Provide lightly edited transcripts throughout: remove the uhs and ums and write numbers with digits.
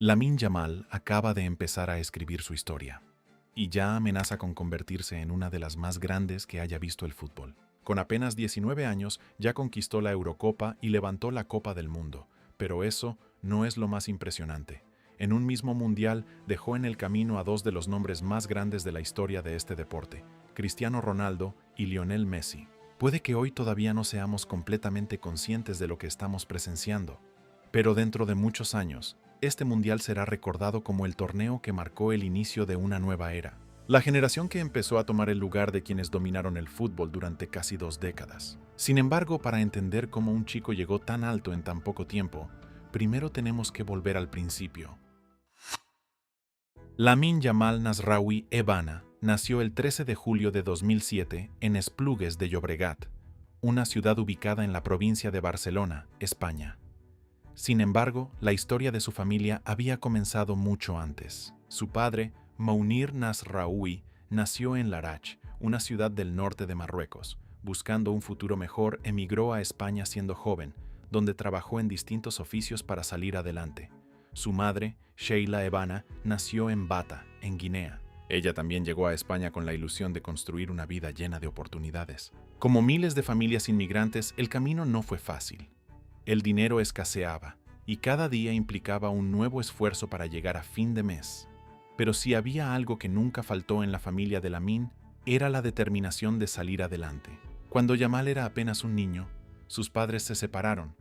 Lamine Yamal acaba de empezar a escribir su historia y ya amenaza con convertirse en una de las más grandes que haya visto el fútbol. Con apenas 19 años ya conquistó la Eurocopa y levantó la Copa del Mundo, pero eso no es lo más impresionante. En un mismo mundial dejó en el camino a dos de los nombres más grandes de la historia de este deporte, Cristiano Ronaldo y Lionel Messi. Puede que hoy todavía no seamos completamente conscientes de lo que estamos presenciando, pero dentro de muchos años, este mundial será recordado como el torneo que marcó el inicio de una nueva era. La generación que empezó a tomar el lugar de quienes dominaron el fútbol durante casi 2 décadas. Sin embargo, para entender cómo un chico llegó tan alto en tan poco tiempo, primero tenemos que volver al principio. Lamine Yamal Nasraoui Ebana nació el 13 de julio de 2007 en Esplugues de Llobregat, una ciudad ubicada en la provincia de Barcelona, España. Sin embargo, la historia de su familia había comenzado mucho antes. Su padre, Mounir Nasraoui, nació en Larach, una ciudad del norte de Marruecos. Buscando un futuro mejor, emigró a España siendo joven, donde trabajó en distintos oficios para salir adelante. Su madre, Sheila Ebana, nació en Bata, en Guinea. Ella también llegó a España con la ilusión de construir una vida llena de oportunidades. Como miles de familias inmigrantes, el camino no fue fácil. El dinero escaseaba, y cada día implicaba un nuevo esfuerzo para llegar a fin de mes. Pero si había algo que nunca faltó en la familia de Lamine, era la determinación de salir adelante. Cuando Yamal era apenas un niño, sus padres se separaron.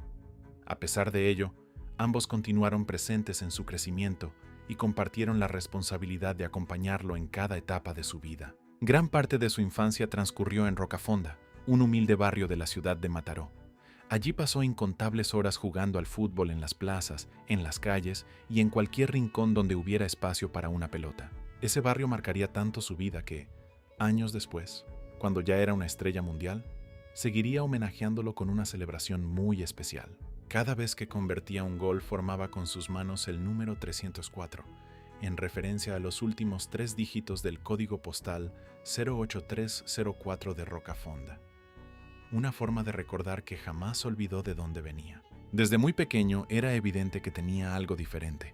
A pesar de ello, ambos continuaron presentes en su crecimiento y compartieron la responsabilidad de acompañarlo en cada etapa de su vida. Gran parte de su infancia transcurrió en Rocafonda, un humilde barrio de la ciudad de Mataró. Allí pasó incontables horas jugando al fútbol en las plazas, en las calles y en cualquier rincón donde hubiera espacio para una pelota. Ese barrio marcaría tanto su vida que, años después, cuando ya era una estrella mundial, seguiría homenajeándolo con una celebración muy especial. Cada vez que convertía un gol formaba con sus manos el número 304, en referencia a los últimos 3 dígitos del código postal 08304 de Rocafonda. Una forma de recordar que jamás olvidó de dónde venía. Desde muy pequeño era evidente que tenía algo diferente.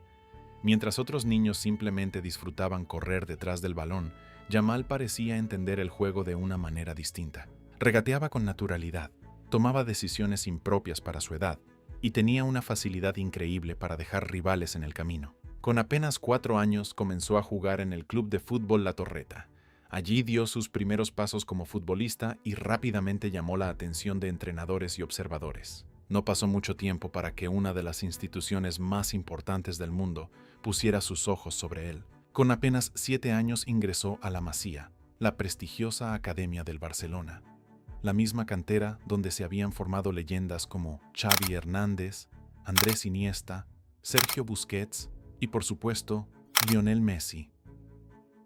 Mientras otros niños simplemente disfrutaban correr detrás del balón, Yamal parecía entender el juego de una manera distinta. Regateaba con naturalidad, tomaba decisiones impropias para su edad y tenía una facilidad increíble para dejar rivales en el camino. Con apenas 4 años comenzó a jugar en el club de fútbol La Torreta. Allí dio sus primeros pasos como futbolista y rápidamente llamó la atención de entrenadores y observadores. No pasó mucho tiempo para que una de las instituciones más importantes del mundo pusiera sus ojos sobre él. Con apenas 7 años ingresó a la Masía, la prestigiosa academia del Barcelona, la misma cantera donde se habían formado leyendas como Xavi Hernández, Andrés Iniesta, Sergio Busquets y, por supuesto, Lionel Messi.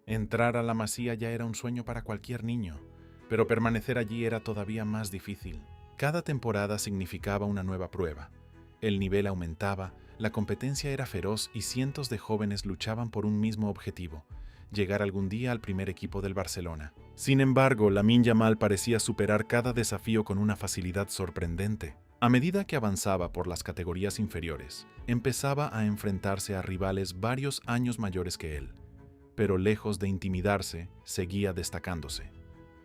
Entrar a la Masía ya era un sueño para cualquier niño, pero permanecer allí era todavía más difícil. Cada temporada significaba una nueva prueba. El nivel aumentaba, la competencia era feroz y cientos de jóvenes luchaban por un mismo objetivo: llegar algún día al primer equipo del Barcelona. Sin embargo, Lamine Yamal parecía superar cada desafío con una facilidad sorprendente. A medida que avanzaba por las categorías inferiores, empezaba a enfrentarse a rivales varios años mayores que él. Pero lejos de intimidarse, seguía destacándose.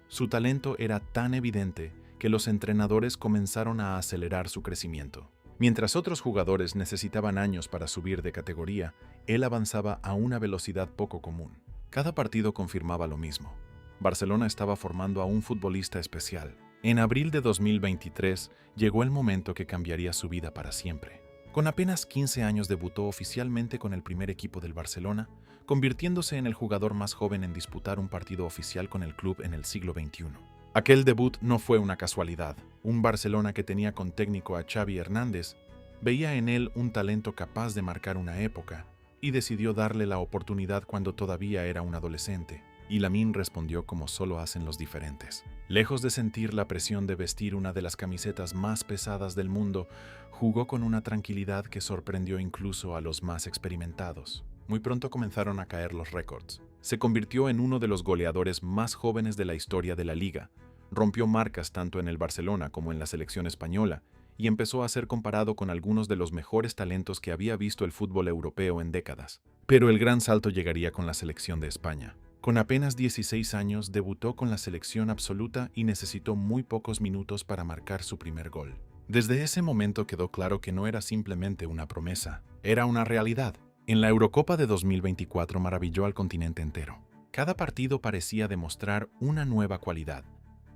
Su talento era tan evidente que los entrenadores comenzaron a acelerar su crecimiento. Mientras otros jugadores necesitaban años para subir de categoría, él avanzaba a una velocidad poco común. Cada partido confirmaba lo mismo. Barcelona estaba formando a un futbolista especial. En abril de 2023 llegó el momento que cambiaría su vida para siempre. Con apenas 15 años debutó oficialmente con el primer equipo del Barcelona, convirtiéndose en el jugador más joven en disputar un partido oficial con el club en el siglo XXI. Aquel debut no fue una casualidad. Un Barcelona que tenía con técnico a Xavi Hernández veía en él un talento capaz de marcar una época y decidió darle la oportunidad cuando todavía era un adolescente. Y Lamine respondió como solo hacen los diferentes. Lejos de sentir la presión de vestir una de las camisetas más pesadas del mundo, jugó con una tranquilidad que sorprendió incluso a los más experimentados. Muy pronto comenzaron a caer los récords. Se convirtió en uno de los goleadores más jóvenes de la historia de la liga. Rompió marcas tanto en el Barcelona como en la selección española y empezó a ser comparado con algunos de los mejores talentos que había visto el fútbol europeo en décadas. Pero el gran salto llegaría con la selección de España. Con apenas 16 años debutó con la selección absoluta y necesitó muy pocos minutos para marcar su primer gol. Desde ese momento quedó claro que no era simplemente una promesa, era una realidad. En la Eurocopa de 2024 maravilló al continente entero. Cada partido parecía demostrar una nueva cualidad.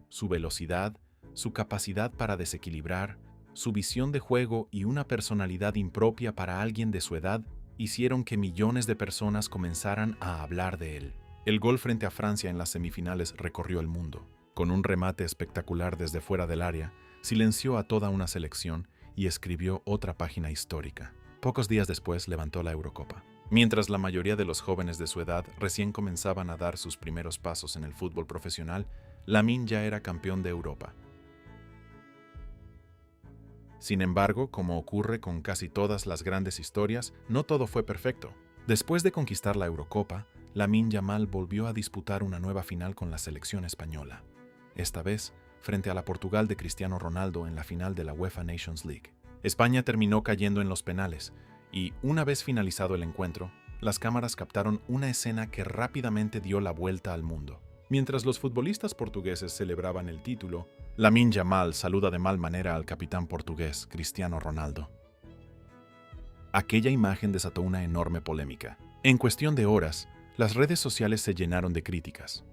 Su velocidad, su capacidad para desequilibrar, su visión de juego y una personalidad impropia para alguien de su edad hicieron que millones de personas comenzaran a hablar de él. El gol frente a Francia en las semifinales recorrió el mundo. Con un remate espectacular desde fuera del área, silenció a toda una selección y escribió otra página histórica. Pocos días después levantó la Eurocopa. Mientras la mayoría de los jóvenes de su edad recién comenzaban a dar sus primeros pasos en el fútbol profesional, Lamine ya era campeón de Europa. Sin embargo, como ocurre con casi todas las grandes historias, no todo fue perfecto. Después de conquistar la Eurocopa, Lamine Yamal volvió a disputar una nueva final con la selección española, esta vez frente a la Portugal de Cristiano Ronaldo en la final de la UEFA Nations League. España terminó cayendo en los penales y, una vez finalizado el encuentro, las cámaras captaron una escena que rápidamente dio la vuelta al mundo. Mientras los futbolistas portugueses celebraban el título, Lamine Yamal saluda de mal manera al capitán portugués Cristiano Ronaldo. Aquella imagen desató una enorme polémica. En cuestión de horas, las redes sociales se llenaron de críticas.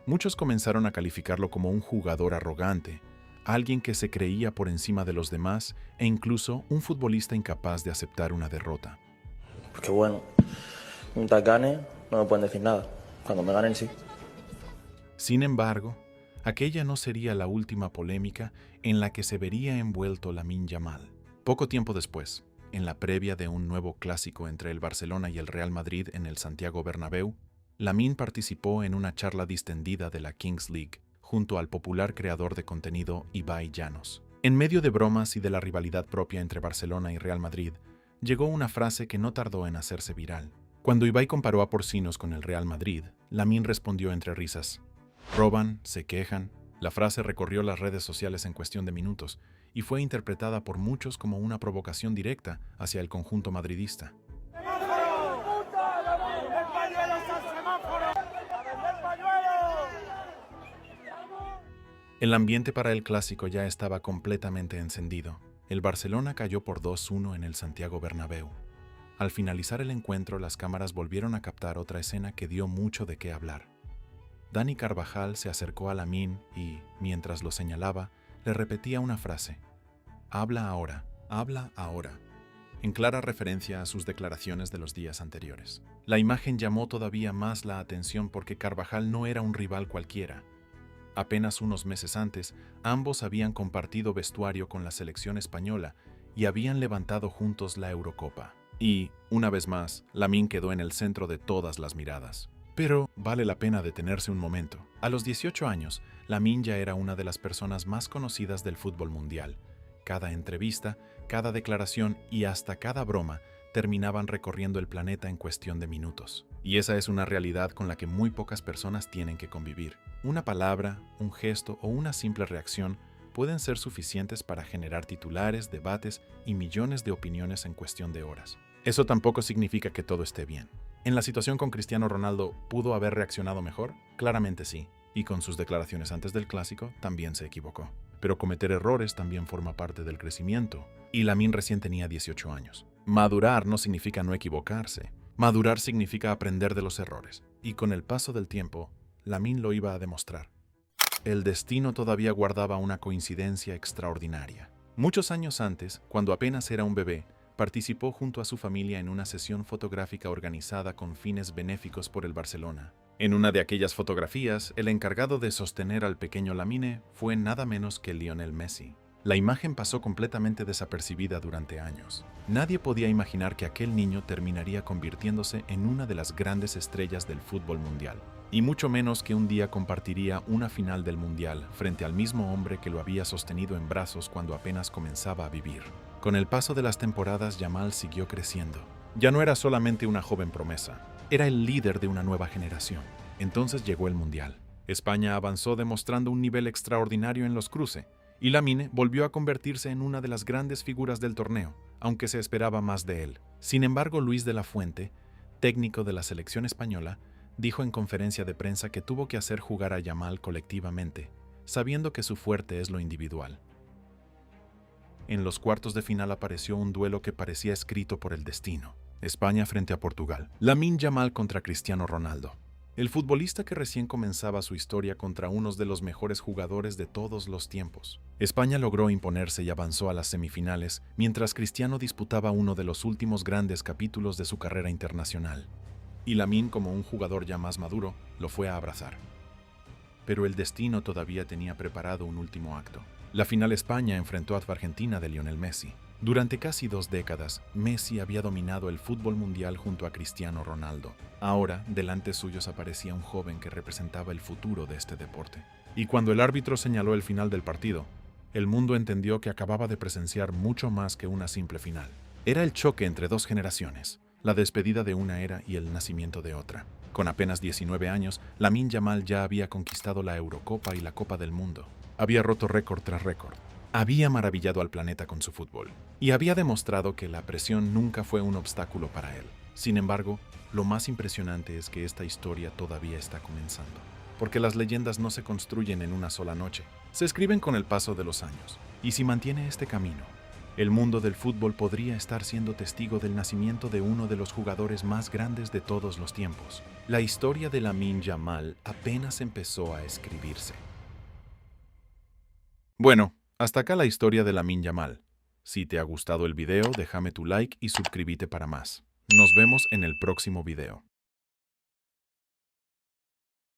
Muchos comenzaron a calificarlo como un jugador arrogante, alguien que se creía por encima de los demás e incluso un futbolista incapaz de aceptar una derrota. Porque bueno, mientras gane no me pueden decir nada. Cuando me ganen sí. Sin embargo, aquella no sería la última polémica en la que se vería envuelto Lamine Yamal. Poco tiempo después, en la previa de un nuevo clásico entre el Barcelona y el Real Madrid en el Santiago Bernabéu, Lamine participó en una charla distendida de la Kings League junto al popular creador de contenido Ibai Llanos. En medio de bromas y de la rivalidad propia entre Barcelona y Real Madrid, llegó una frase que no tardó en hacerse viral. Cuando Ibai comparó a Porcinos con el Real Madrid, Lamine respondió entre risas: "Roban, se quejan". La frase recorrió las redes sociales en cuestión de minutos y fue interpretada por muchos como una provocación directa hacia el conjunto madridista. El ambiente para el clásico ya estaba completamente encendido. El Barcelona cayó por 2-1 en el Santiago Bernabéu. Al finalizar el encuentro, las cámaras volvieron a captar otra escena que dio mucho de qué hablar. Dani Carvajal se acercó a Lamine y, mientras lo señalaba, le repetía una frase: habla ahora, en clara referencia a sus declaraciones de los días anteriores. La imagen llamó todavía más la atención porque Carvajal no era un rival cualquiera. Apenas unos meses antes, ambos habían compartido vestuario con la selección española y habían levantado juntos la Eurocopa. Y, una vez más, Lamine quedó en el centro de todas las miradas. Pero vale la pena detenerse un momento. A los 18 años, Lamine ya era una de las personas más conocidas del fútbol mundial. Cada entrevista, cada declaración y hasta cada broma terminaban recorriendo el planeta en cuestión de minutos. Y esa es una realidad con la que muy pocas personas tienen que convivir. Una palabra, un gesto o una simple reacción pueden ser suficientes para generar titulares, debates y millones de opiniones en cuestión de horas. Eso tampoco significa que todo esté bien. ¿En la situación con Cristiano Ronaldo pudo haber reaccionado mejor? Claramente sí, y con sus declaraciones antes del clásico también se equivocó. Pero cometer errores también forma parte del crecimiento, y Lamine recién tenía 18 años. Madurar no significa no equivocarse. Madurar significa aprender de los errores, y con el paso del tiempo, Lamine lo iba a demostrar. El destino todavía guardaba una coincidencia extraordinaria. Muchos años antes, cuando apenas era un bebé, participó junto a su familia en una sesión fotográfica organizada con fines benéficos por el Barcelona. En una de aquellas fotografías, el encargado de sostener al pequeño Lamine fue nada menos que Lionel Messi. La imagen pasó completamente desapercibida durante años. Nadie podía imaginar que aquel niño terminaría convirtiéndose en una de las grandes estrellas del fútbol mundial, y mucho menos que un día compartiría una final del mundial frente al mismo hombre que lo había sostenido en brazos cuando apenas comenzaba a vivir. Con el paso de las temporadas, Yamal siguió creciendo. Ya no era solamente una joven promesa, era el líder de una nueva generación. Entonces llegó el mundial. España avanzó demostrando un nivel extraordinario en los cruces, y Lamine volvió a convertirse en una de las grandes figuras del torneo, aunque se esperaba más de él. Sin embargo, Luis de la Fuente, técnico de la selección española, dijo en conferencia de prensa que tuvo que hacer jugar a Yamal colectivamente, sabiendo que su fuerte es lo individual. En los cuartos de final apareció un duelo que parecía escrito por el destino. España frente a Portugal. Lamine Yamal contra Cristiano Ronaldo. El futbolista que recién comenzaba su historia contra uno de los mejores jugadores de todos los tiempos. España logró imponerse y avanzó a las semifinales, mientras Cristiano disputaba uno de los últimos grandes capítulos de su carrera internacional. Y Lamine, como un jugador ya más maduro, lo fue a abrazar. Pero el destino todavía tenía preparado un último acto. La final España enfrentó a Argentina de Lionel Messi. Durante casi 2 décadas, Messi había dominado el fútbol mundial junto a Cristiano Ronaldo. Ahora, delante suyos aparecía un joven que representaba el futuro de este deporte. Y cuando el árbitro señaló el final del partido, el mundo entendió que acababa de presenciar mucho más que una simple final. Era el choque entre 2 generaciones, la despedida de una era y el nacimiento de otra. Con apenas 19 años, Lamine Yamal ya había conquistado la Eurocopa y la Copa del Mundo. Había roto récord tras récord. Había maravillado al planeta con su fútbol. Y había demostrado que la presión nunca fue un obstáculo para él. Sin embargo, lo más impresionante es que esta historia todavía está comenzando. Porque las leyendas no se construyen en una sola noche. Se escriben con el paso de los años. Y si mantiene este camino, el mundo del fútbol podría estar siendo testigo del nacimiento de uno de los jugadores más grandes de todos los tiempos. La historia de Lamine Yamal apenas empezó a escribirse. Bueno, hasta acá la historia de Lamine Yamal. Si te ha gustado el video, déjame tu like y suscríbete para más. Nos vemos en el próximo video.